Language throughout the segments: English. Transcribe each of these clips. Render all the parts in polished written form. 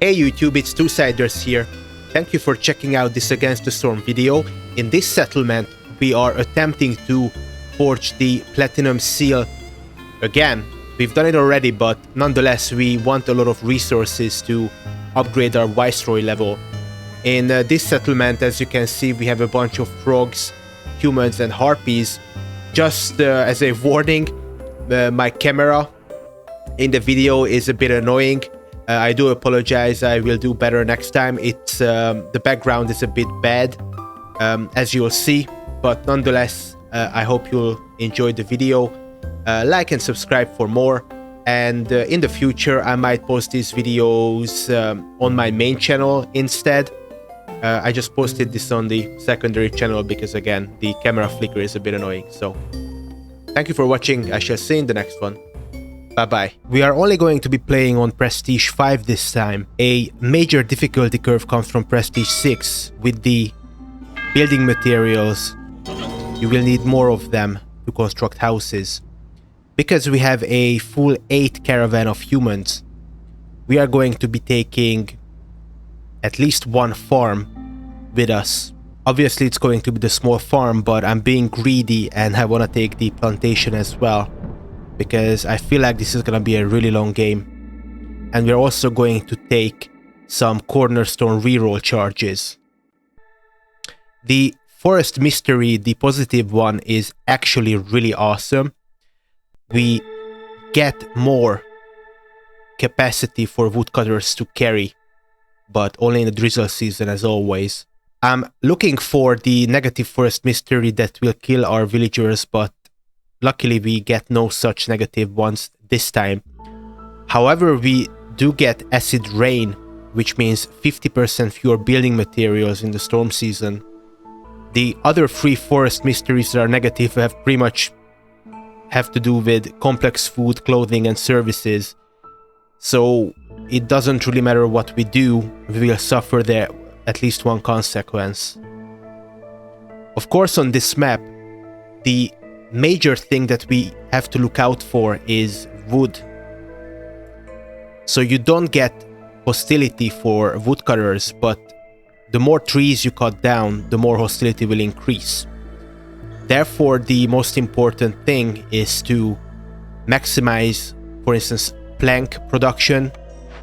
Hey YouTube, it's Two-Siders here. Thank you for checking out this Against the Storm video. In this settlement, we are attempting to forge the Platinum Seal again. We've done it already, but nonetheless, we want a lot of resources to upgrade our Viceroy level. In this settlement, as you can see, we have a bunch of frogs, humans, and harpies. Just as a warning, my camera in the video is a bit annoying. I do apologize. I will do better next time. It's the background is a bit bad, as you'll see, but nonetheless, I hope you'll enjoy the video. Like and subscribe for more, and in the future I might post these videos on my main channel instead. I just posted this on the secondary channel because, again, the camera flicker is a bit annoying. So thank you for watching. I shall see you in the next one. Bye-bye. We are only going to be playing on Prestige 5 this time. A major difficulty curve comes from Prestige 6. With the building materials, you will need more of them to construct houses. Because we have a full 8 caravan of humans, we are going to be taking at least one farm with us. Obviously, it's going to be the small farm, but I'm being greedy and I want to take the plantation as well, because I feel like this is going to be a really long game. And we're also going to take some cornerstone reroll charges. The forest mystery, the positive one, is actually really awesome. We get more capacity for woodcutters to carry, but only in the drizzle season, as always. I'm looking for the negative forest mystery that will kill our villagers, but luckily we get no such negative ones this time. However, we do get acid rain, which means 50% fewer building materials in the storm season. The other 3 forest mysteries that are negative pretty much have to do with complex food, clothing, and services. So it doesn't really matter what we do, we will suffer there at least one consequence. Of course, on this map, the major thing that we have to look out for is wood. So you don't get hostility for woodcutters, but the more trees you cut down, the more hostility will increase. Therefore, the most important thing is to maximize, for instance, plank production.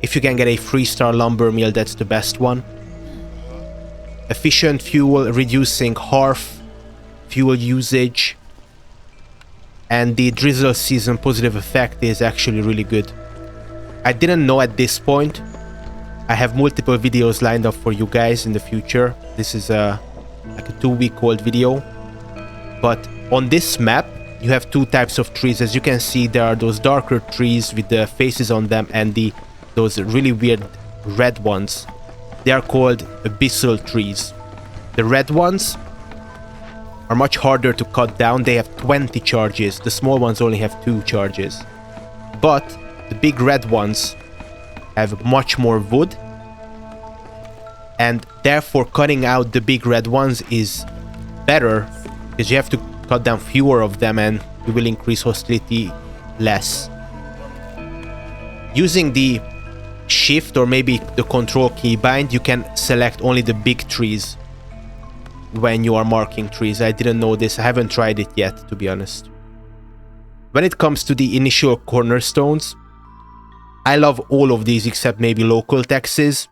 If you can get a 3-star lumber mill, that's the best one. Efficient fuel, reducing hearth fuel usage. And the drizzle season positive effect is actually really good. I didn't know at this point. I have multiple videos lined up for you guys in the future. This is like a 2-week-old video. But on this map, you have 2 types of trees. As you can see, there are those darker trees with the faces on them and those really weird red ones. They are called abyssal trees. The red ones are much harder to cut down. They have 20 charges. The small ones only have 2 charges. But the big red ones have much more wood. And therefore, cutting out the big red ones is better, because you have to cut down fewer of them and you will increase hostility less. Using the shift or maybe the control keybind, you can select only the big trees when you are marking trees. I didn't know this. I haven't tried it yet, to be honest. When it comes to the initial cornerstones, I love all of these except maybe local taxes.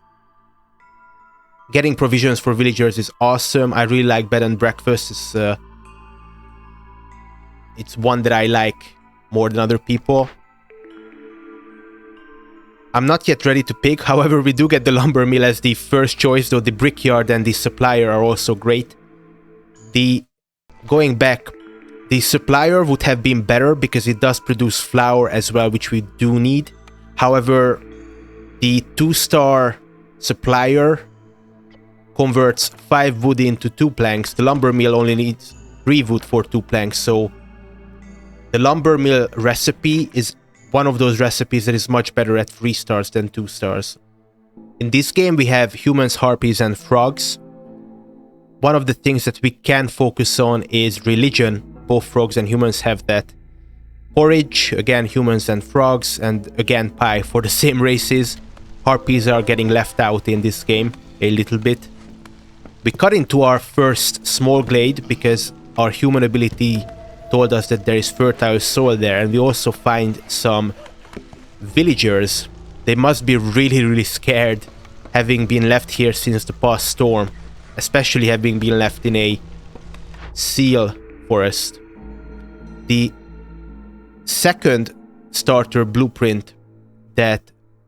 Getting provisions for villagers is awesome. I really like bed and breakfast. It's one that I like more than other people. I'm not yet ready to pick. However, we do get the lumber mill as the first choice, though the brickyard and the supplier are also great. Going back, the supplier would have been better because it does produce flour as well, which we do need. However, the 2-star supplier converts 5 wood into 2 planks. The lumber mill only needs 3 wood for 2 planks, so the lumber mill recipe is one of those recipes that is much better at 3 stars than 2 stars. In this game, we have humans, harpies, and frogs. One of the things that we can focus on is religion. Both frogs and humans have that. Porridge, again, humans and frogs, and again, pie for the same races. harpies are getting left out in this game a little bit. We cut into our first small glade because our human ability told us that there is fertile soil there, and we also find some villagers. They must be really scared having been left here since the past storm, especially having been left in a seal forest. The second starter blueprint that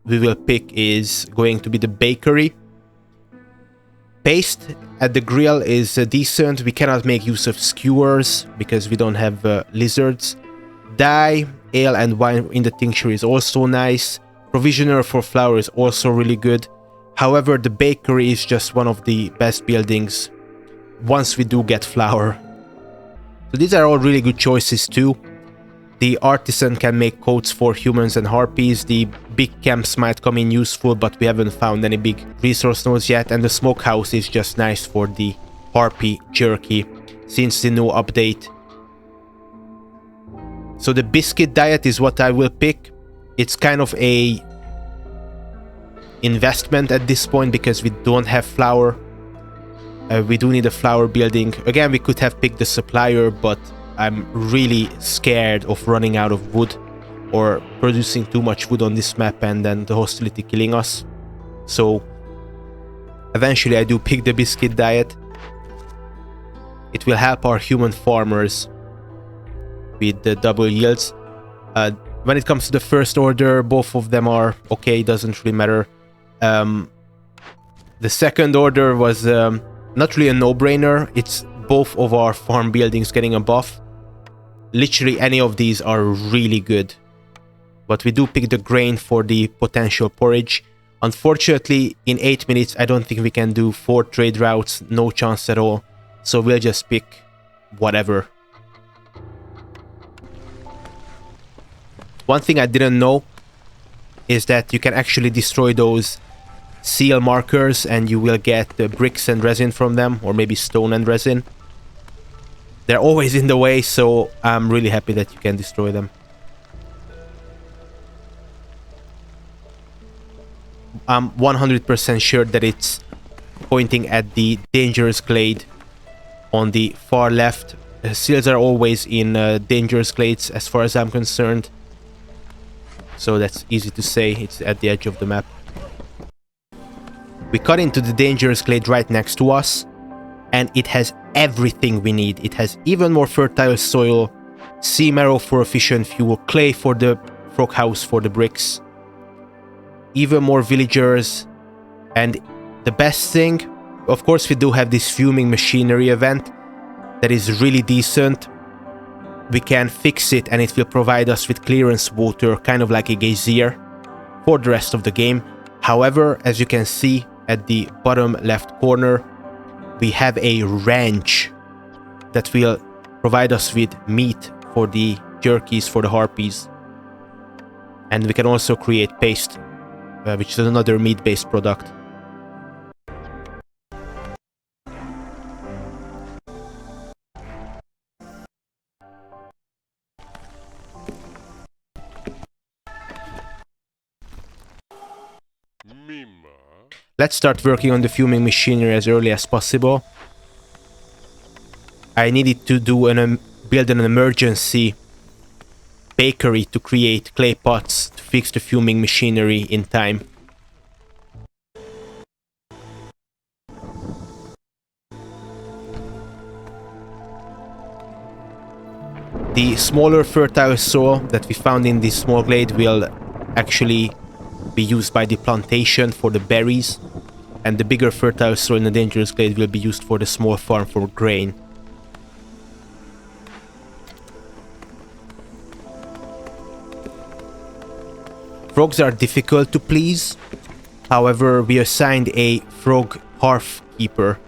we will pick is going to be the bakery. Paste at the grill is decent. We cannot make use of skewers because we don't have lizards. Dye, ale and wine in the tincture is also nice. Provisioner for flour is also really good. However, the bakery is just one of the best buildings once we do get flour. So these are all really good choices too. The artisan can make coats for humans and harpies. The big camps might come in useful, but we haven't found any big resource nodes yet. And the smokehouse is just nice for the harpy jerky since the new update. So the biscuit diet is what I will pick. It's kind of a investment at this point because we don't have flour. We do need a flour building. Again, we could have picked the supplier, but I'm really scared of running out of wood or producing too much wood on this map and then the hostility killing us. So eventually I do pick the biscuit diet. It will help our human farmers with the double yields. When it comes to the first order, both of them are okay, doesn't really matter. The second order was not really a no-brainer. It's both of our farm buildings getting a buff. Literally any of these are really good. But we do pick the grain for the potential porridge. Unfortunately, in 8 minutes, I don't think we can do 4 trade routes. No chance at all. So we'll just pick whatever. One thing I didn't know is that you can actually destroy those seal markers and you will get the bricks and resin from them, or maybe stone and resin. They're always in the way, so I'm really happy that you can destroy them. I'm 100% sure that it's pointing at the dangerous glade on the far left. Seals are always in dangerous glades as far as I'm concerned. So that's easy to say, it's at the edge of the map. We cut into the dangerous glade right next to us, and it has everything we need. It has even more fertile soil, sea marrow for efficient fuel, clay for the frog house for the bricks, even more villagers, and the best thing, of course, we do have this fuming machinery event that is really decent. We can fix it and it will provide us with clearance water, kind of like a geyser, for the rest of the game. However, as you can see at the bottom left corner, we have a ranch that will provide us with meat for the jerkies for the harpies. And we can also create paste, which is another meat-based product. Let's start working on the fuming machinery as early as possible. I needed to do build an emergency bakery to create clay pots to fix the fuming machinery in time. The smaller fertile soil that we found in this small glade will actually be used by the plantation for the berries, and the bigger fertile soil in the dangerous glade will be used for the small farm for grain. Frogs are difficult to please. However, we assigned a frog hearth keeper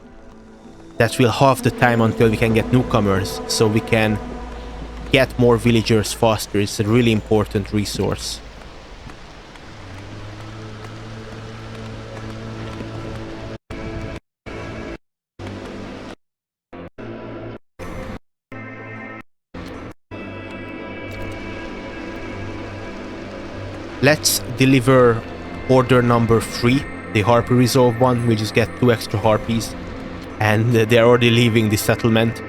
that will halve the time until we can get newcomers, so we can get more villagers faster. It's a really important resource. Let's deliver order number 3, the Harpy Resolve one. We'll just get 2 extra Harpies. And they're already leaving the settlement.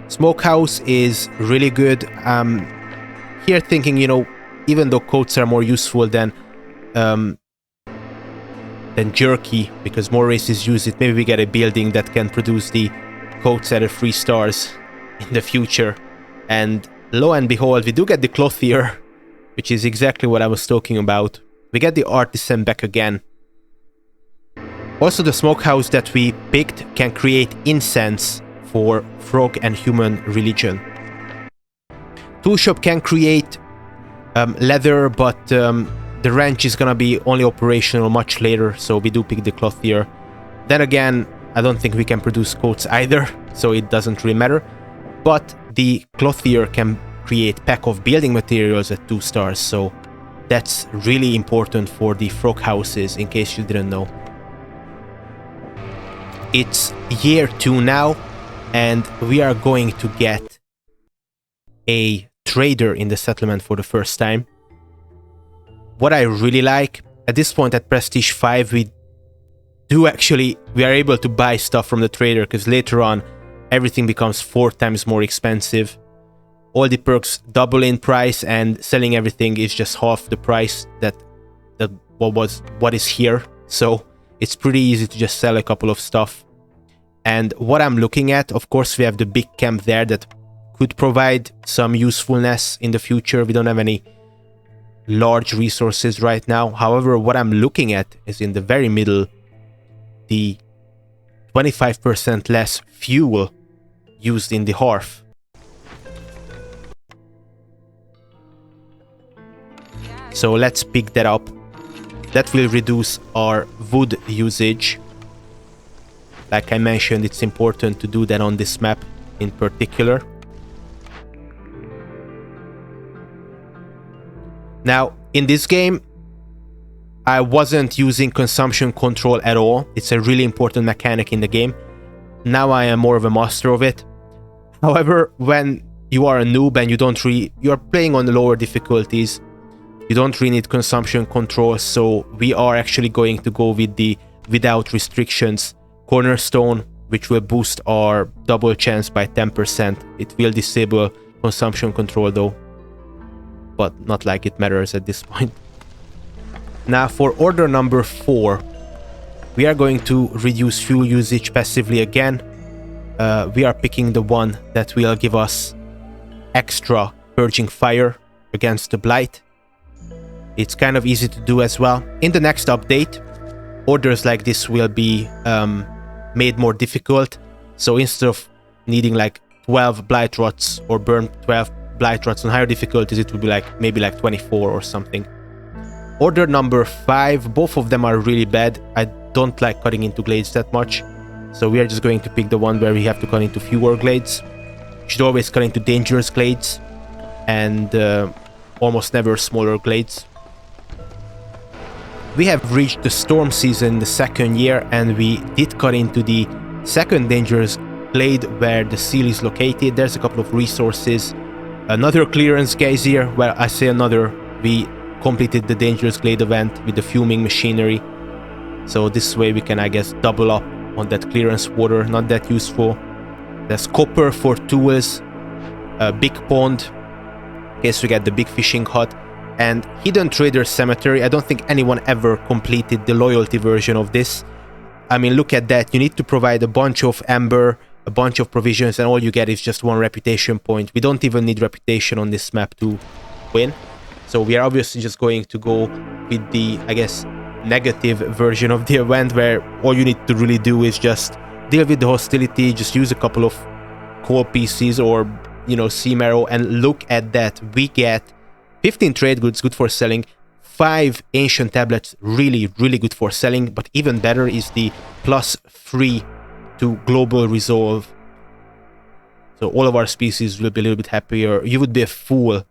Smokehouse is really good. Here thinking, you know, even though coats are more useful than jerky, because more races use it, maybe we get a building that can produce the coats at 3 stars in the future. And lo and behold, we do get the clothier, which is exactly what I was talking about. We get the artisan back again. Also, the smokehouse that we picked can create incense for frog and human religion. Toolshop can create leather, but the wrench is gonna be only operational much later, so we do pick the clothier. Then again, I don't think we can produce coats either, so it doesn't really matter. But the clothier can create pack of building materials at 2 stars, so that's really important for the frog houses, in case you didn't know. It's year 2 now, and we are going to get a trader in the settlement for the first time. What I really like, at this point at Prestige 5, we are able to buy stuff from the trader, because later on everything becomes 4 times more expensive. All the perks double in price, and selling everything is just half the price that what is here. So it's pretty easy to just sell a couple of stuff. And what I'm looking at, of course, we have the big camp there that could provide some usefulness in the future. We don't have any large resources right now. However, what I'm looking at is in the very middle, the 25% less fuel used in the hearth. So let's pick that up. That will reduce our wood usage. Like I mentioned, it's important to do that on this map in particular. Now, in this game, I wasn't using consumption control at all. It's a really important mechanic in the game. Now I am more of a master of it. However, when you are a noob and you're playing on the lower difficulties, you don't really need consumption control, so we are actually going to go with the without restrictions cornerstone, which will boost our double chance by 10%. It will disable consumption control though, but not like it matters at this point. Now for order number 4, we are going to reduce fuel usage passively again. We are picking the one that will give us extra purging fire against the blight. It's kind of easy to do as well. In the next update, orders like this will be made more difficult. So instead of needing like 12 blight rots or burn 12 blight rots on higher difficulties, it will be like maybe like 24 or something. Order number 5, both of them are really bad. I don't like cutting into glades that much, so we are just going to pick the one where we have to cut into fewer glades. You should always cut into dangerous glades and almost never smaller glades. We have reached the storm season the 2nd year, and we did cut into the 2nd dangerous glade where the seal is located. There's a couple of resources. Another clearance geyser, where I say another, we completed the dangerous glade event with the fuming machinery. So this way we can, I guess, double up on that clearance water. Not that useful. There's copper for tools, a big pond in case we get the big fishing hut, and hidden trader cemetery. I don't think anyone ever completed the loyalty version of this. I mean, look at that. You need to provide a bunch of amber, a bunch of provisions, and all you get is just 1 reputation point. We don't even need reputation on this map to win. So we are obviously just going to go with the, I guess, negative version of the event, where all you need to really do is just deal with the hostility, just use a couple of coal pieces or, you know, sea marrow, and look at that. We get 15 trade goods, good for selling, 5 ancient tablets, really, really good for selling, but even better is the +3 to global resolve. So all of our species will be a little bit happier. You would be a fool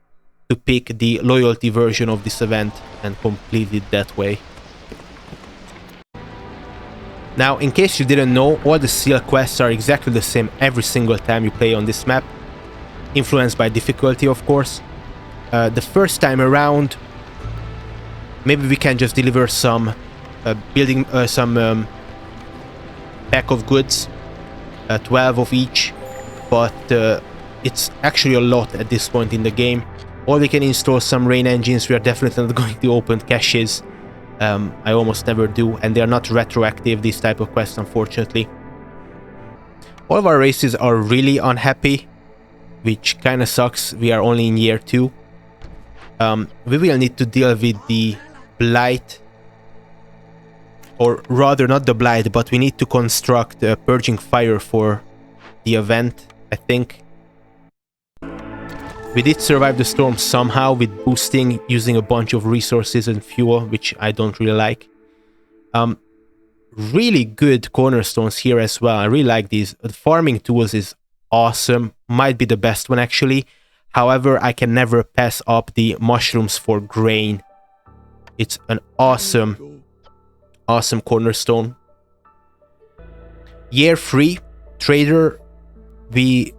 to pick the loyalty version of this event and complete it that way. Now, in case you didn't know, all the seal quests are exactly the same every single time you play on this map, influenced by difficulty, of course. The first time around, maybe we can just deliver some pack of goods, 12 of each, but it's actually a lot at this point in the game. Or we can install some rain engines. We are definitely not going to open caches. I almost never do, and they are not retroactive, these type of quests, unfortunately. All of our races are really unhappy, which kind of sucks. We are only in year 2. We will need to deal with the blight, or rather not the blight, but we need to construct a purging fire for the event, I think. We did survive the storm somehow with boosting, using a bunch of resources and fuel, which I don't really like. Really good cornerstones here as well. I really like these. The farming tools is awesome. Might be the best one, actually. However, I can never pass up the mushrooms for grain. It's an awesome cornerstone. Year 3, trader, we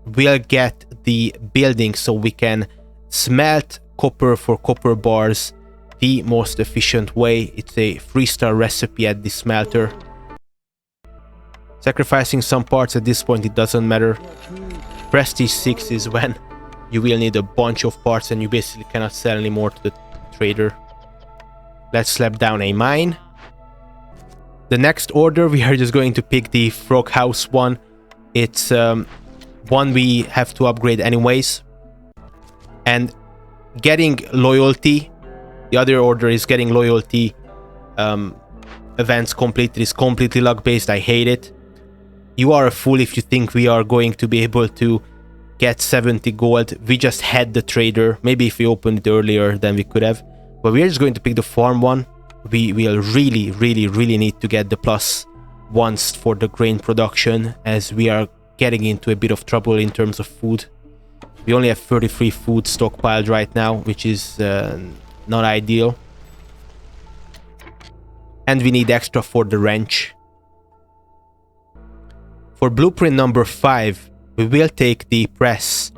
will get the building so we can smelt copper for copper bars the most efficient way. It's a 3-star recipe at the smelter. Sacrificing some parts at this point, it doesn't matter. Prestige 6 is when you will need a bunch of parts and you basically cannot sell anymore to the trader. Let's slap down a mine. The next order, we are just going to pick the frog house one. It's one we have to upgrade anyways. And getting loyalty, the other order is getting loyalty events completed, is completely luck based. I hate it. You are a fool if you think we are going to be able to get 70 gold. We just had the trader. Maybe if we opened it earlier, then we could have. But we are just going to pick the farm one. We will really need to get the +1s for the grain production, as we are getting into a bit of trouble in terms of food. We only have 33 food stockpiled right now, which is not ideal. And we need extra for the wrench. For blueprint number 5, we will take the press.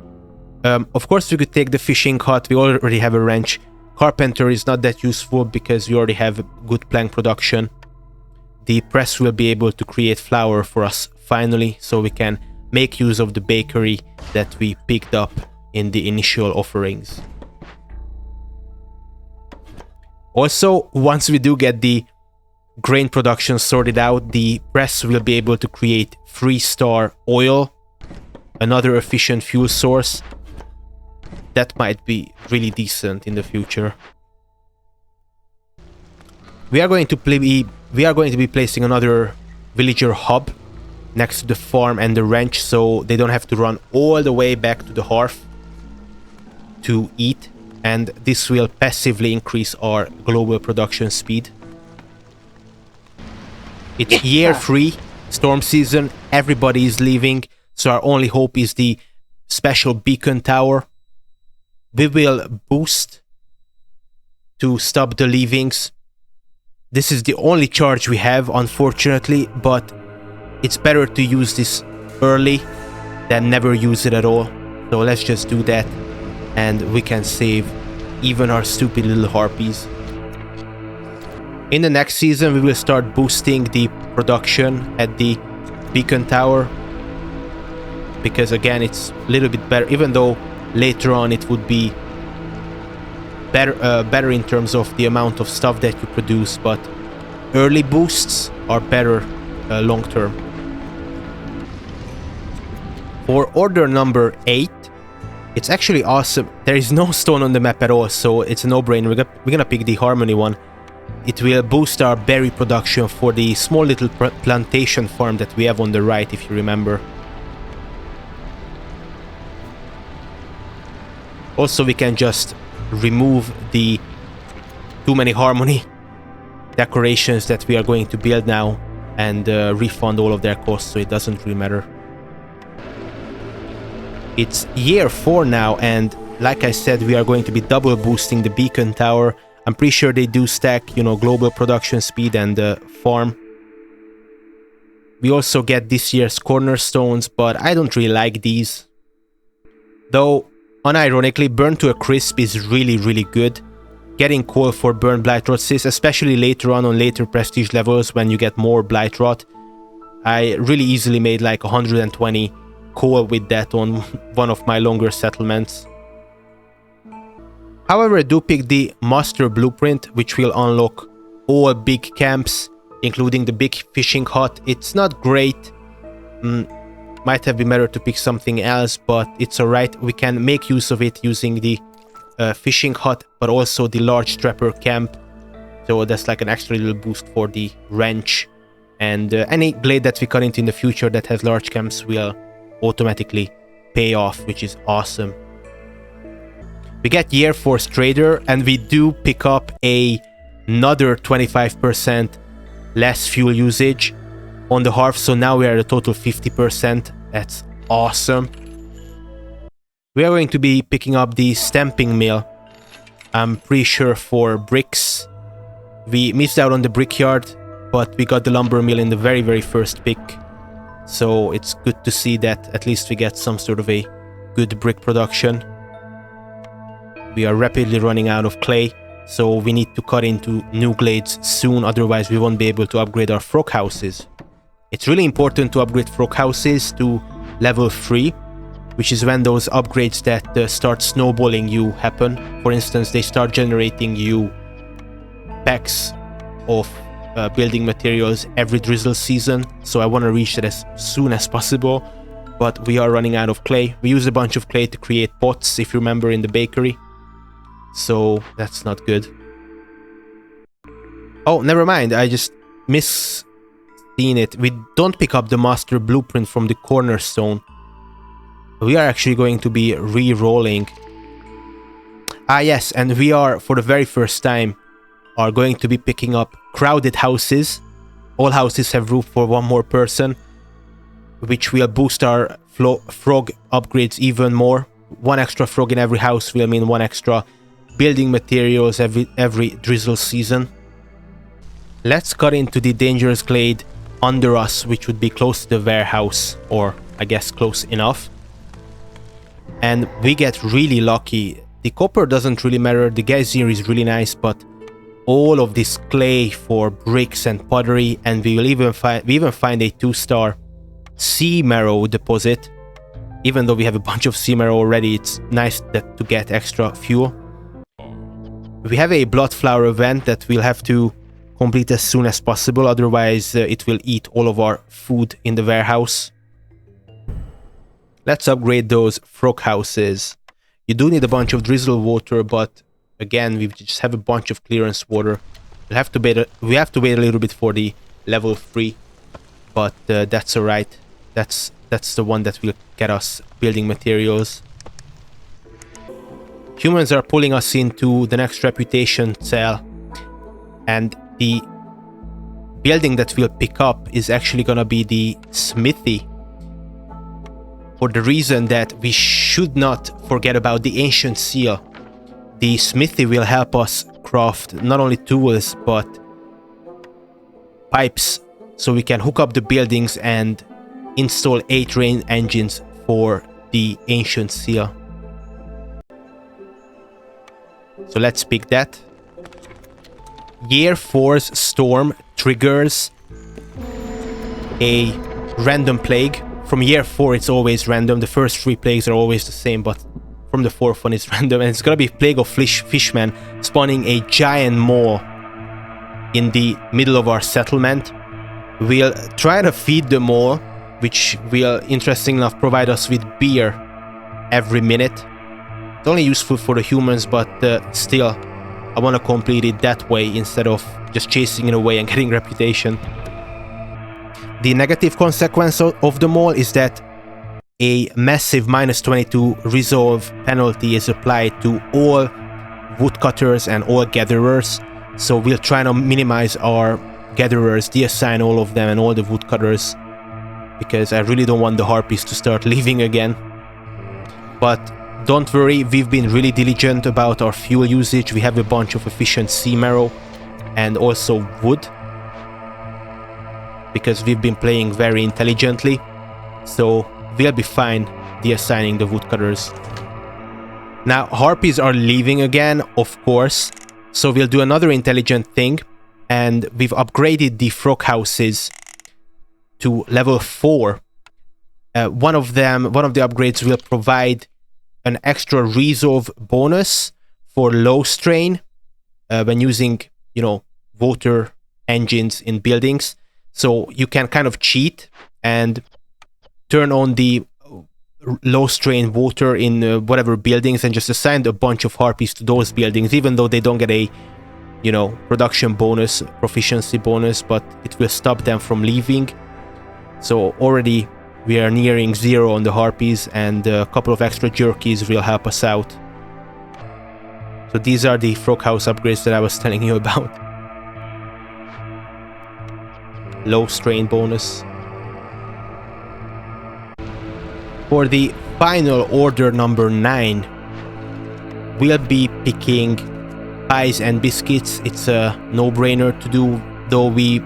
Of course, we could take the fishing hut. We already have a wrench. Carpenter is not that useful because we already have good plank production. The press will be able to create flour for us finally, so we can make use of the bakery that we picked up in the initial offerings. Also, once we do get the grain production sorted out, the press will be able to create 3-star oil, another efficient fuel source. That might be really decent in the future. We are going to be placing another villager hub next to the farm and the ranch, so they don't have to run all the way back to the hearth to eat, and this will passively increase our global production speed. It's year 3, storm season, everybody is leaving, so our only hope is the special beacon tower. We will boost to stop the leavings. This is the only charge we have, unfortunately, but it's better to use this early than never use it at all. So let's just do that, and we can save even our stupid little harpies. In the next season, we will start boosting the production at the beacon tower, because again, it's a little bit better, even though later on it would be better in terms of the amount of stuff that you produce, but early boosts are better long term. For order number 8, it's actually awesome. There is no stone on the map at all, so it's a no-brainer. We're gonna pick the Harmony one. It will boost our berry production for the small little plantation farm that we have on the right, if you remember. Also, we can just remove the too many Harmony decorations that we are going to build now and refund all of their costs, so it doesn't really matter. It's year 4 now, and like I said, we are going to be double boosting the beacon tower. I'm pretty sure they do stack, you know, global production speed and farm. We also get this year's cornerstones, but I don't really like these. Though, Unironically, burn to a crisp is really good. Getting coal for burn blight rot, especially later on later prestige levels when you get more blight rot. I really easily made like 120 coal with that on one of my longer settlements. However, I do pick the master blueprint, which will unlock all big camps, including the big fishing hut. It's not great. Might have been better to pick something else, but it's alright. We can make use of it using the fishing hut, but also the large trapper camp. So that's like an extra little boost for the wrench. And any glade that we cut into in the future that has large camps will automatically pay off, which is awesome. We get Year Force Trader, and we do pick up another 25% less fuel usage on the hearth, so now we are at a total 50%. That's awesome. We are going to be picking up the stamping mill, I'm pretty sure for bricks. We missed out on the brickyard, but we got the lumber mill in the very first pick. So it's good to see that at least we get some sort of a good brick production. We are rapidly running out of clay, so we need to cut into new glades soon, otherwise we won't be able to upgrade our frog houses. It's really important to upgrade frog houses to level 3, which is when those upgrades that start snowballing you happen. For instance, they start generating you packs of building materials every drizzle season, so I want to reach that as soon as possible, but we are running out of clay. We used a bunch of clay to create pots, if you remember, in the bakery, so that's not good. Oh, never mind, I just seen it. We don't pick up the master blueprint from the cornerstone. We are actually going to be re-rolling. Ah yes, and we are, for the very first time, are going to be picking up crowded houses. All houses have room for one more person, which will boost our frog upgrades even more. One extra frog in every house will mean one extra building materials every drizzle season. Let's cut into the dangerous glade under us, which would be close to the warehouse, or I guess close enough. And we get really lucky. The copper doesn't really matter, the geyser is really nice, but all of this clay for bricks and pottery, and we even find a 2-star sea marrow deposit. Even though we have a bunch of sea marrow already, it's nice to get extra fuel. We have a blood flower event that we'll have to complete as soon as possible, otherwise it will eat all of our food in the warehouse. Let's upgrade those frog houses. You do need a bunch of drizzle water, but again, we just have a bunch of clearance water. We have to wait a little bit for the level 3, but that's alright. That's the one that will get us building materials. Humans are pulling us into the next reputation cell, and the building that we'll pick up is actually gonna be the smithy, for the reason that we should not forget about the ancient seal. The smithy will help us craft not only tools but pipes, so we can hook up the buildings and install 8 rain engines for the ancient seal. So let's pick that. Year Force Storm triggers a random plague. From year 4 it's always random. The first 3 plagues are always the same, but from the 4th one it's random, and it's gonna be Plague of Fishmen spawning a giant maw in the middle of our settlement. We'll try to feed the maw, which will, interesting enough, provide us with beer every minute. It's only useful for the humans, but still, I want to complete it that way instead of just chasing it away and getting reputation. The negative consequence of the maw is that a massive -22 resolve penalty is applied to all woodcutters and all gatherers, so we'll try to minimize our gatherers, deassign all of them and all the woodcutters, because I really don't want the harpies to start leaving again. But don't worry, we've been really diligent about our fuel usage. We have a bunch of efficient sea marrow and also wood, because we've been playing very intelligently, so we'll be fine deassigning the woodcutters. Now, harpies are leaving again, of course, so we'll do another intelligent thing, and we've upgraded the frog houses to level 4. One of the upgrades will provide an extra resolve bonus for low strain when using, you know, water engines in buildings. So you can kind of cheat and turn on the low strain water in whatever buildings and just assign a bunch of harpies to those buildings, even though they don't get a, you know, production bonus, proficiency bonus, but it will stop them from leaving. So already we are nearing 0 on the harpies, and a couple of extra jerkies will help us out. So these are the frog house upgrades that I was telling you about. Low strain bonus. For the final order number 9, we'll be picking pies and biscuits. It's a no-brainer to do, though we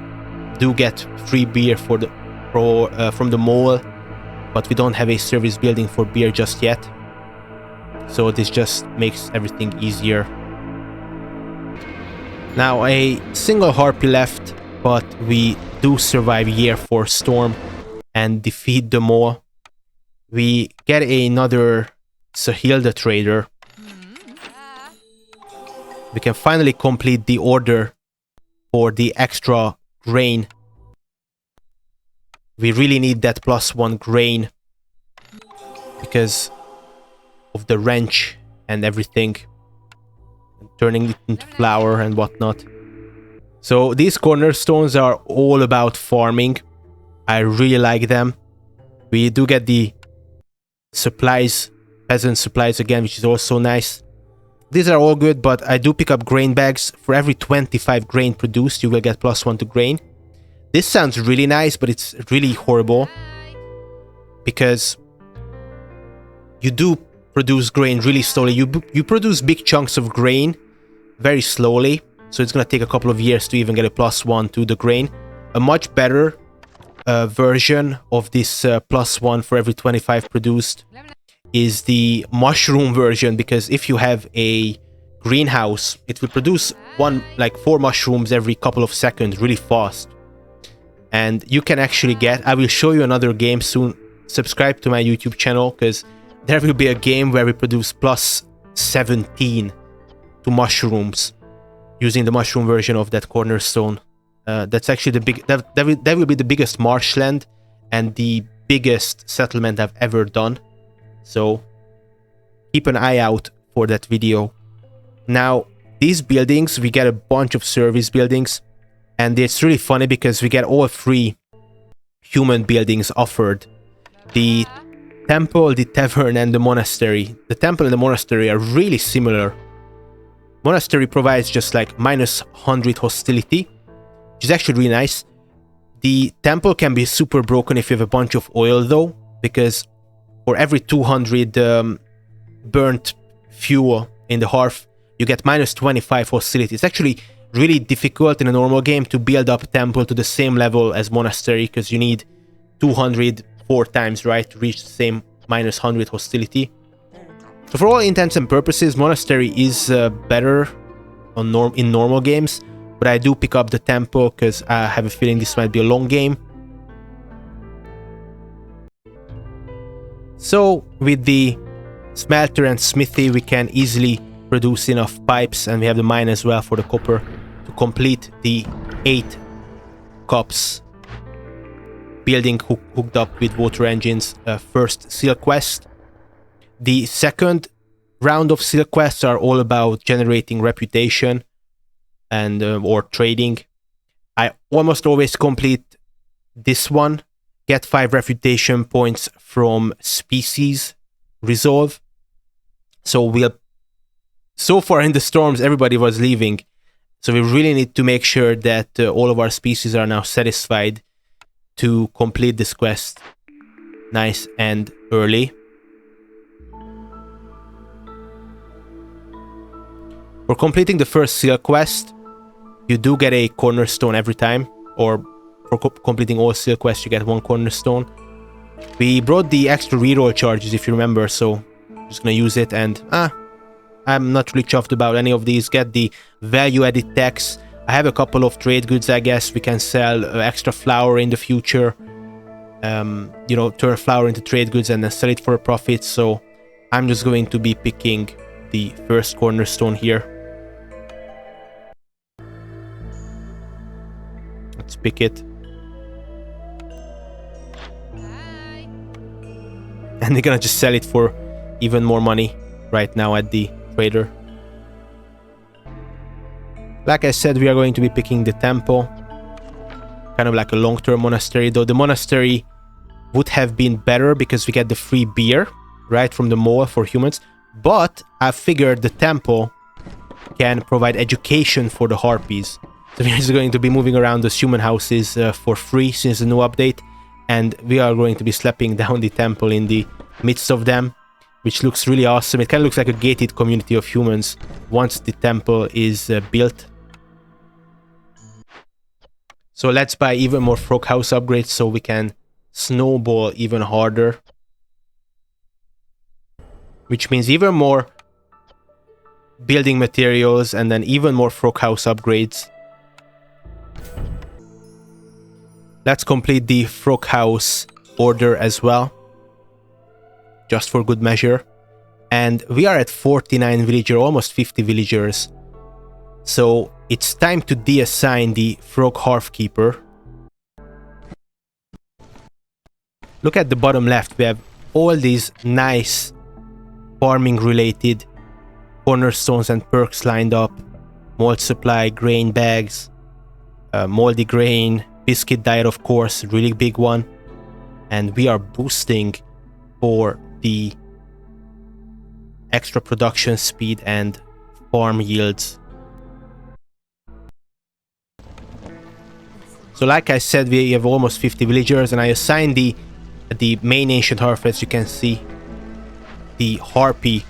do get free beer for the from the mall, but we don't have a service building for beer just yet. So this just makes everything easier. Now a single harpy left, but we do survive Year 4 storm and defeat them all. We get another Sahilda trader. We can finally complete the order for the extra grain. We really need that +1 grain because of the wrench and everything, turning it into flour and whatnot. So these cornerstones are all about farming. I really like them. We do get the supplies, peasant supplies again, which is also nice. These are all good, but I do pick up grain bags. For every 25 grain produced, you will get +1 to grain. This sounds really nice, but it's really horrible because you do produce grain really slowly. You produce big chunks of grain very slowly, so it's gonna take a couple of years to even get a +1 to the grain. A much better version of this +1 for every 25 produced is the mushroom version, because if you have a greenhouse, it will produce 4 mushrooms every couple of seconds really fast. And you can actually get, I will show you another game soon. Subscribe to my YouTube channel, because there will be a game where we produce +17 to mushrooms using the mushroom version of that cornerstone. That's actually the big, that will be the biggest marshland and the biggest settlement I've ever done. So keep an eye out for that video. Now, these buildings, we get a bunch of service buildings, and it's really funny because we get all 3 human buildings offered. The temple, the tavern, and the monastery. The temple and the monastery are really similar. Monastery provides just like -100 hostility, which is actually really nice. The temple can be super broken if you have a bunch of oil though, because for every 200 burnt fuel in the hearth, you get -25 hostility. It's actually really difficult in a normal game to build up a temple to the same level as monastery, because you need 200 4 times, right, to reach the same -100 hostility. So for all intents and purposes, monastery is better on in normal games, but I do pick up the temple because I have a feeling this might be a long game. So with the smelter and smithy, we can easily produce enough pipes, and we have the mine as well for the copper to complete the 8 cups building hooked up with water engines. First seal quest. The second round of seal quests are all about generating reputation and or trading. I almost always complete this one. Get 5 reputation points from species resolve. So far in the storms, everybody was leaving, so we really need to make sure that all of our species are now satisfied to complete this quest nice and early. For completing the first seal quest, you do get a cornerstone every time, or for completing all seal quests you get 1 cornerstone. We brought the extra reroll charges, if you remember, so I'm just gonna use it, and I'm not really chuffed about any of these. Get the value-added tax. I have a couple of trade goods, I guess. We can sell extra flour in the future. You know, turn flour into trade goods and then sell it for a profit. So I'm just going to be picking the first cornerstone here. Let's pick it. And they're gonna just sell it for even more money right now at the trader. Like I said, we are going to be picking the temple. Kind of like a long-term monastery, though the monastery would have been better because we get the free beer, right, from the mall for humans. But I figured the temple can provide education for the harpies. So we're just going to be moving around those human houses for free since the new update. And we are going to be slapping down the temple in the midst of them, which looks really awesome. It kind of looks like a gated community of humans once the temple is built. So let's buy even more frog house upgrades so we can snowball even harder. Which means even more building materials and then even more frog house upgrades. Let's complete the frog house order as well, just for good measure. And we are at 49 villagers, almost 50 villagers. So it's time to deassign the frog hearth keeper. Look at the bottom left, we have all these nice farming related cornerstones and perks lined up. Malt supply, grain bags, moldy grain, biscuit diet, of course, really big one. And we are boosting for the extra production speed and farm yields. So like I said, we have almost 50 villagers, and I assigned the main ancient hearth, as you can see, the harpy.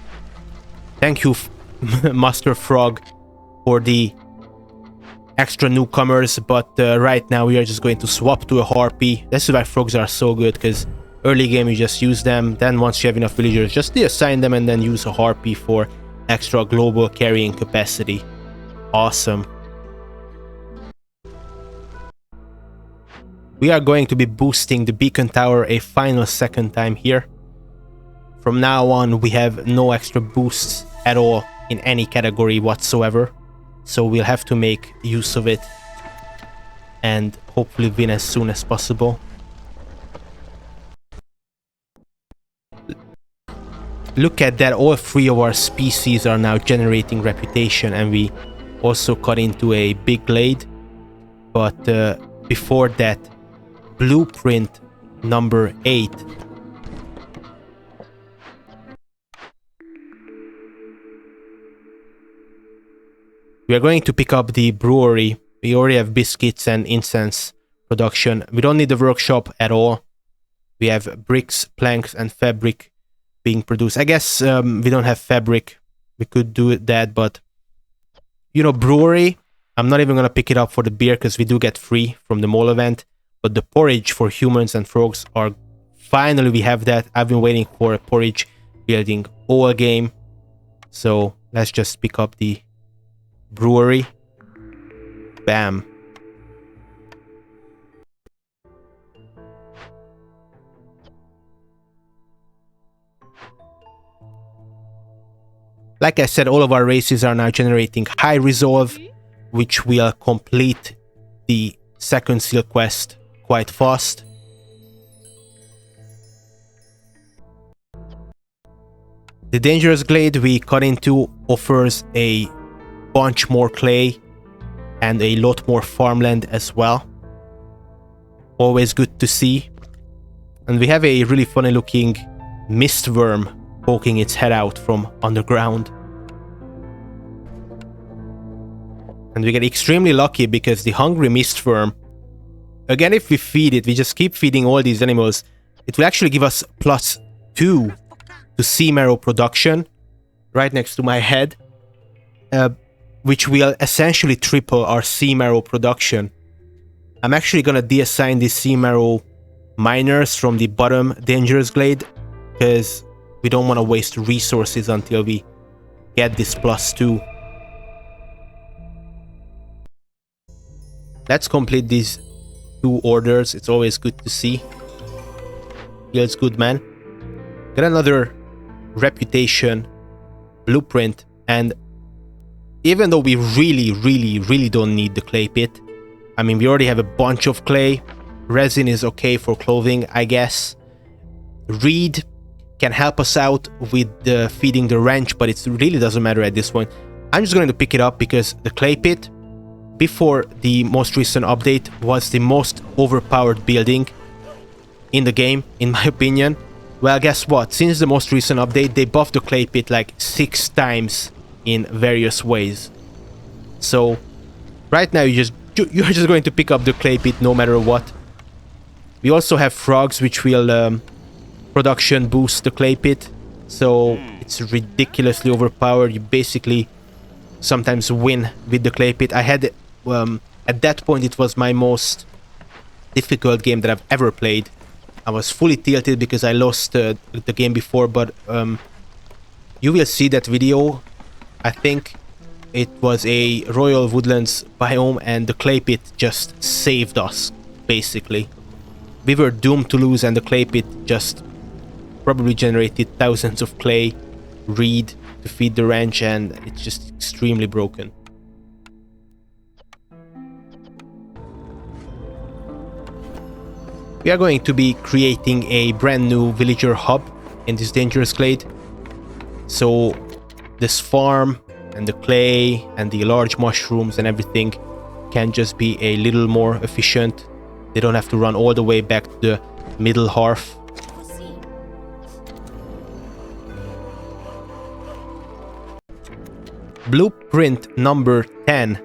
Thank you, Master Frog, for the extra newcomers, but right now we are just going to swap to a harpy. This is why frogs are so good, because early game you just use them, then once you have enough villagers, just deassign them and then use a harpy for extra global carrying capacity. Awesome. We are going to be boosting the beacon tower a final second time here. From now on, we have no extra boosts at all in any category whatsoever. So we'll have to make use of it and hopefully win as soon as possible. Look at that, all three of our species are now generating reputation, and we also cut into a big glade. But before that, blueprint number 8. We are going to pick up the brewery. We already have biscuits and incense production. We don't need the workshop at all. We have bricks, planks, and fabric being produced. I guess we don't have fabric. We could do that, but you know, brewery, I'm not even gonna pick it up for the beer because we do get free from the mall event. But the porridge for humans and frogs are finally, we have that. I've been waiting for a porridge building all game. So let's just pick up the brewery. Bam. Like I said, all of our races are now generating high resolve, which will complete the second seal quest quite fast. The dangerous glade we cut into offers a bunch more clay and a lot more farmland as well. Always good to see. And we have a really funny looking mist worm poking its head out from underground. And we get extremely lucky because the hungry mist worm, again, if we feed it, we just keep feeding all these animals, it will actually give us +2 to sea marrow production right next to my head, which will essentially triple our sea marrow production. I'm actually gonna deassign these sea marrow miners from the bottom dangerous glade because we don't want to waste resources until we get this +2. Let's complete these 2 orders. It's always good to see. Feels good, man. Got another reputation blueprint, and even though we really don't need the clay pit, I mean, we already have a bunch of clay. Resin is okay for clothing, I guess. Reed can help us out with feeding the ranch, but it really doesn't matter at this point. I'm just going to pick it up because the clay pit, before the most recent update, was the most overpowered building in the game, in my opinion. Well, guess what? Since the most recent update, they buffed the clay pit like 6 times in various ways. So right now you're just going to pick up the clay pit no matter what. We also have frogs, which will production boost the clay pit. So it's ridiculously overpowered. You basically sometimes win with the clay pit. I had at that point it was my most difficult game that I've ever played. I was fully tilted because I lost the game before, but you will see that video. I think it was a Royal Woodlands biome, and the clay pit just saved us, basically. We were doomed to lose, and the clay pit just probably generated thousands of clay, reed to feed the ranch, and it's just extremely broken. We are going to be creating a brand new villager hub in this dangerous glade. So this farm and the clay and the large mushrooms and everything can just be a little more efficient. They don't have to run all the way back to the middle hearth. Blueprint number 10.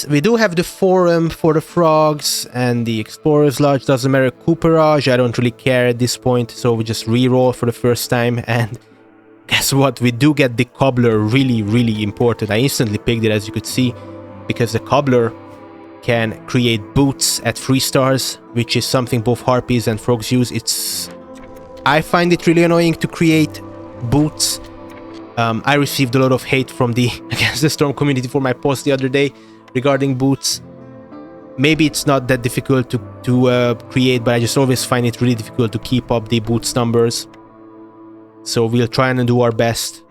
We do have the forum for the frogs and the explorer's lodge. Doesn't matter, cooperage, I don't really care at this point, so we just re-roll for the first time. And guess what, we do get the cobbler, really important. I instantly picked it, as you could see, because the cobbler can create boots at 3 stars, which is something both harpies and frogs use. I find it really annoying to create boots. I received a lot of hate from the Against the Storm community for my post the other day regarding boots. Maybe it's not that difficult to create, but I just always find it really difficult to keep up the boots numbers. So we'll try and do our best.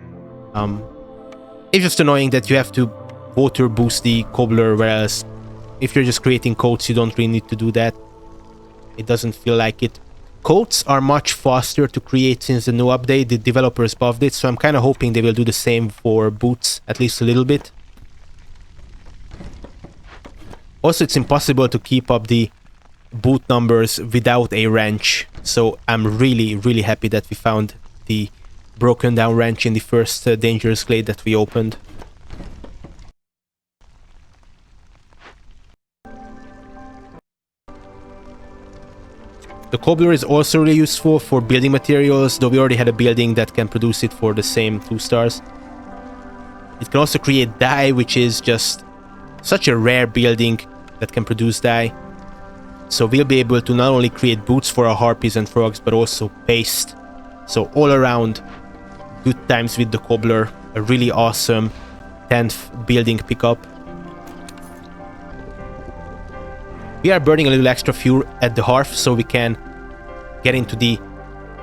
It's just annoying that you have to water boost the cobbler, whereas if you're just creating coats, you don't really need to do that. It doesn't feel like it. Coats are much faster to create since the new update. The developers buffed it, so I'm kind of hoping they will do the same for boots, at least a little bit. Also, it's impossible to keep up the boot numbers without a wrench, so I'm really happy that we found the broken down wrench in the first dangerous glade that we opened. The cobbler is also really useful for building materials, though we already had a building that can produce it for the same 2 stars. It can also create dye, which is just such a rare building that can produce dye. So we'll be able to not only create boots for our harpies and frogs, but also paste. So all around, good times with the cobbler. A really awesome 10th building pickup. We are burning a little extra fuel at the hearth so we can get into the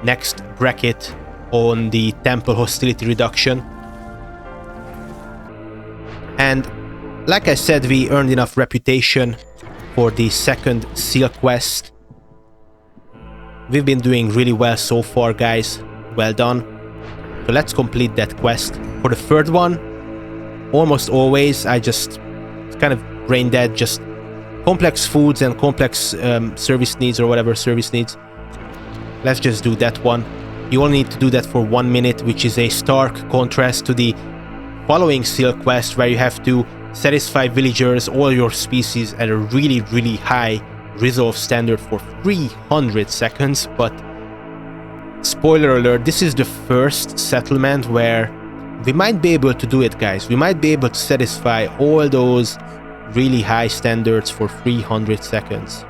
next bracket on the temple hostility reduction. And like I said, we earned enough reputation for the second seal quest. We've been doing really well so far, guys. Well done. So let's complete that quest. For the third one, almost always I just kind of brain dead, just complex foods and complex service needs, or whatever service needs. Let's just do that one. You only need to do that for 1 minute, which is a stark contrast to the following seal quest, where you have to satisfy villagers, all your species, at a really high resolve standard for 300 seconds. But spoiler alert, this is the first settlement where we might be able to do it, guys. We might be able to satisfy all those really high standards for 300 seconds.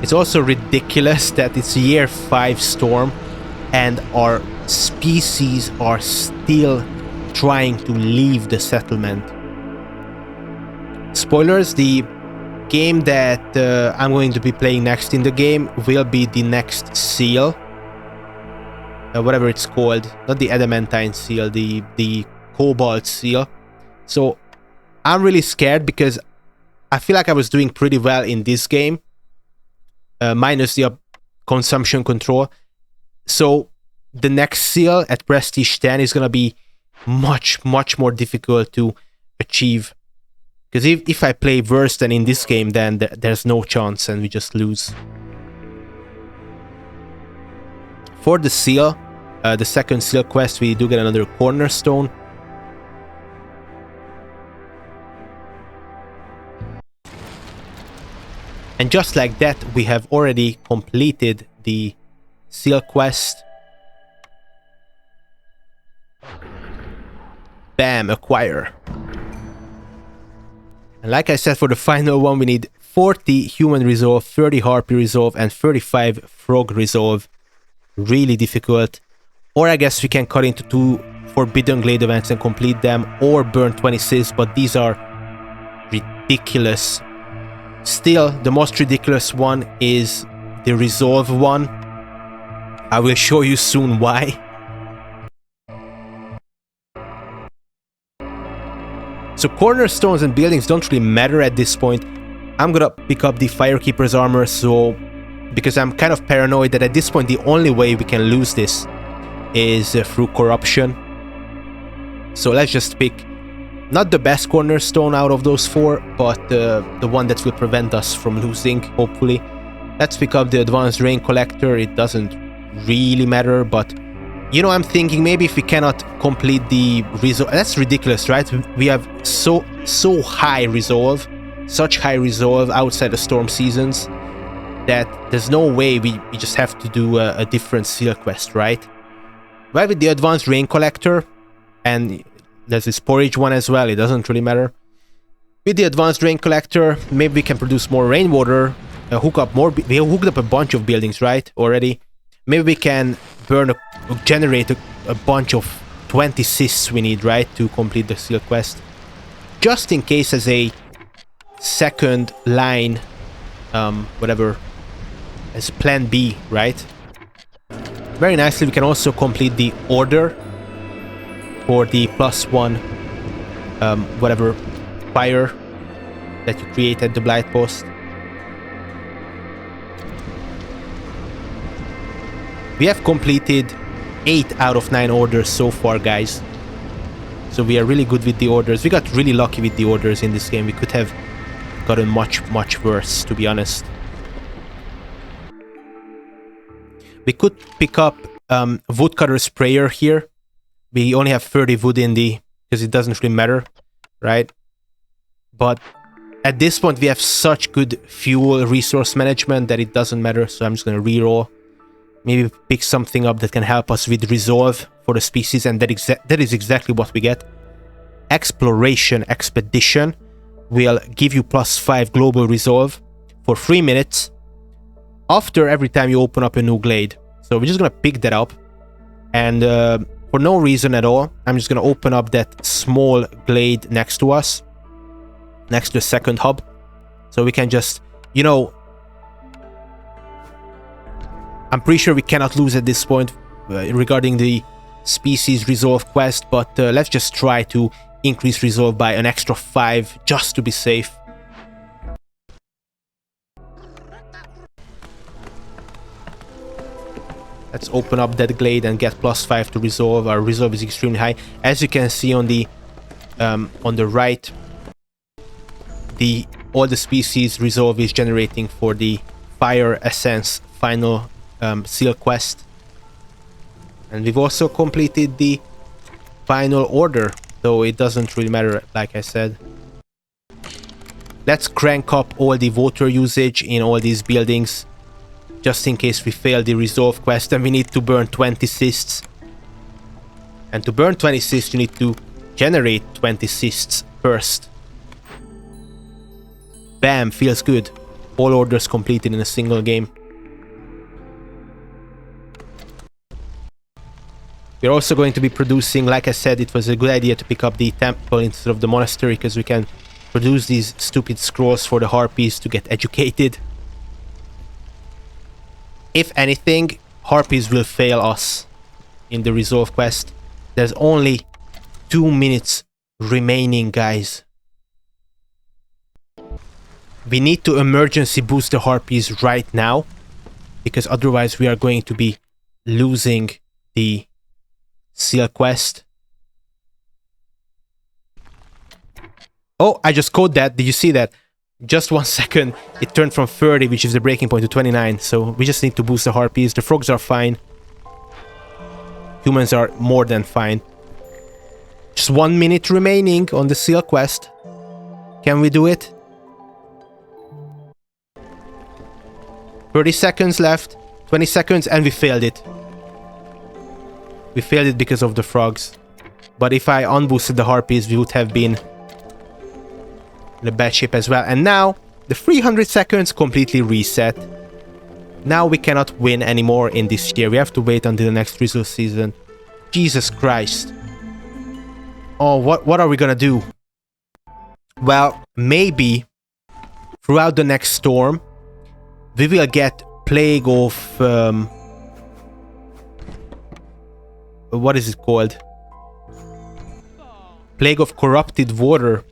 It's also ridiculous that it's year 5 storm and our species are still trying to leave the settlement. Spoilers, the game that I'm going to be playing next in the game will be the next seal. Whatever it's called. Not the adamantine seal, the cobalt seal. So I'm really scared because I feel like I was doing pretty well in this game. Minus the consumption control. So the next seal at Prestige 10 is going to be much more difficult to achieve. Because if I play worse than in this game, then there's no chance and we just lose. For the seal, the second seal quest, we do get another cornerstone. And just like that, we have already completed the seal quest. Bam, acquire. And like I said, for the final one, we need 40 human resolve, 30 harpy resolve, and 35 frog resolve. Really difficult. Or I guess we can cut into 2 forbidden glade events and complete them, or burn 26, but these are ridiculous. Still, the most ridiculous one is the resolve one. I will show you soon why. So cornerstones and buildings don't really matter at this point. I'm gonna pick up the Firekeeper's armor, because I'm kind of paranoid that at this point the only way we can lose this is through corruption. So let's just pick not the best cornerstone out of those 4, but the one that will prevent us from losing, hopefully. Let's pick up the Advanced Rain Collector. It doesn't really matter, but you know, I'm thinking maybe if we cannot complete the resolve... That's ridiculous, right? We have so high resolve, such high resolve outside the storm seasons, that there's no way we just have to do a different seal quest, right? Well, with the Advanced Rain Collector, and there's this porridge one as well, it doesn't really matter. With the Advanced Rain Collector, maybe we can produce more rainwater, hook up more... We hooked up a bunch of buildings, right, already. Maybe we can generate a bunch of 20 cysts we need, right, to complete the seal quest. Just in case as a second line, whatever, as plan B, right? Very nicely, we can also complete the order for the +1, whatever, fire that you create at the Blight Post. We have completed 8 out of 9 orders so far, guys. So we are really good with the orders. We got really lucky with the orders in this game. We could have gotten much worse, to be honest. We could pick up Woodcutter Sprayer here. We only have 30 wood in the... because it doesn't really matter, right? But at this point, we have such good fuel resource management that it doesn't matter. So I'm just going to reroll. Maybe pick something up that can help us with resolve for the species, and that is exactly what we get. Exploration Expedition will give you +5 global resolve for 3 minutes after every time you open up a new glade. So we're just gonna pick that up, and for no reason at all, I'm just gonna open up that small glade next to us, next to the second hub, so we can just, you know, I'm pretty sure we cannot lose at this point regarding the species resolve quest, but let's just try to increase resolve by an extra 5 just to be safe. Let's open up that glade and get +5 to resolve. Our resolve is extremely high. As you can see on the right, all the species resolve is generating for the Fire Essence final seal quest. And we've also completed the final order, though it doesn't really matter, like I said. Let's crank up all the water usage in all these buildings, just in case we fail the resolve quest and we need to burn 20 cysts. And to burn 20 cysts, you need to generate 20 cysts first. Bam, feels good. All orders completed in a single game. We're also going to be producing, like I said, it was a good idea to pick up the temple instead of the monastery, because we can produce these stupid scrolls for the harpies to get educated. If anything, harpies will fail us in the resolve quest. There's only 2 minutes remaining, guys. We need to emergency boost the harpies right now, because otherwise we are going to be losing the seal quest. Oh, I just coded that. Did you see that? Just 1 second. It turned from 30, which is the breaking point, to 29. So we just need to boost the harpies. The frogs are fine. Humans are more than fine. Just 1 minute remaining on the seal quest. Can we do it? 30 seconds left. 20 seconds, and we failed it. We failed it because of the frogs. But if I unboosted the harpies, we would have been in a bad shape as well. And now, the 300 seconds completely reset. Now we cannot win anymore in this year. We have to wait until the next resource season. Jesus Christ. Oh, what are we gonna do? Well, maybe throughout the next storm, we will get Plague of... what is it called? Plague of Corrupted Water,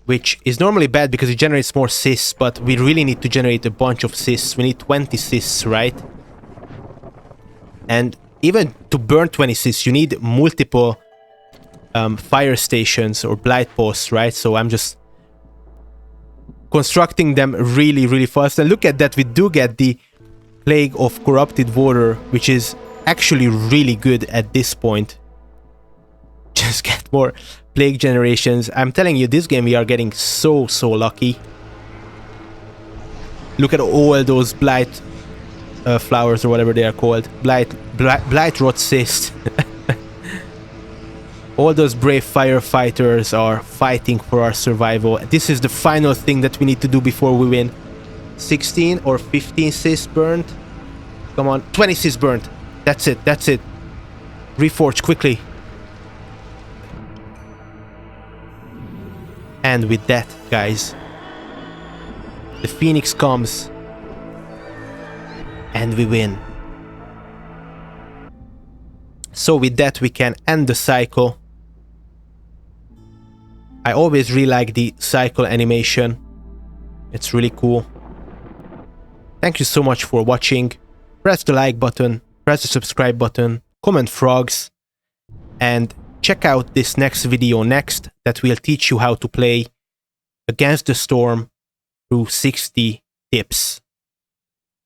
which is normally bad because it generates more cysts, but we really need to generate a bunch of cysts. We need 20 cysts, right? And even to burn 20 cysts, you need multiple fire stations or blight posts, right? So I'm just constructing them really, really fast. And look at that, we do get the Plague of Corrupted Water, which is actually really good at this point. Just get more plague generations. I'm telling you, this game we are getting so lucky. Look at all those blight flowers or whatever they are called. Blight rot cyst. All those brave firefighters are fighting for our survival. This is the final thing that we need to do before we win. 16 or 15 cysts burned. Come on, 20 cysts burned. That's it, that's it. Reforge quickly. And with that, guys, the Phoenix comes and we win. So with that, we can end the cycle. I always really like the cycle animation. It's really cool. Thank you so much for watching. Press the like button, press the subscribe button, comment frogs, and check out this next video next that will teach you how to play Against the Storm through 60 tips.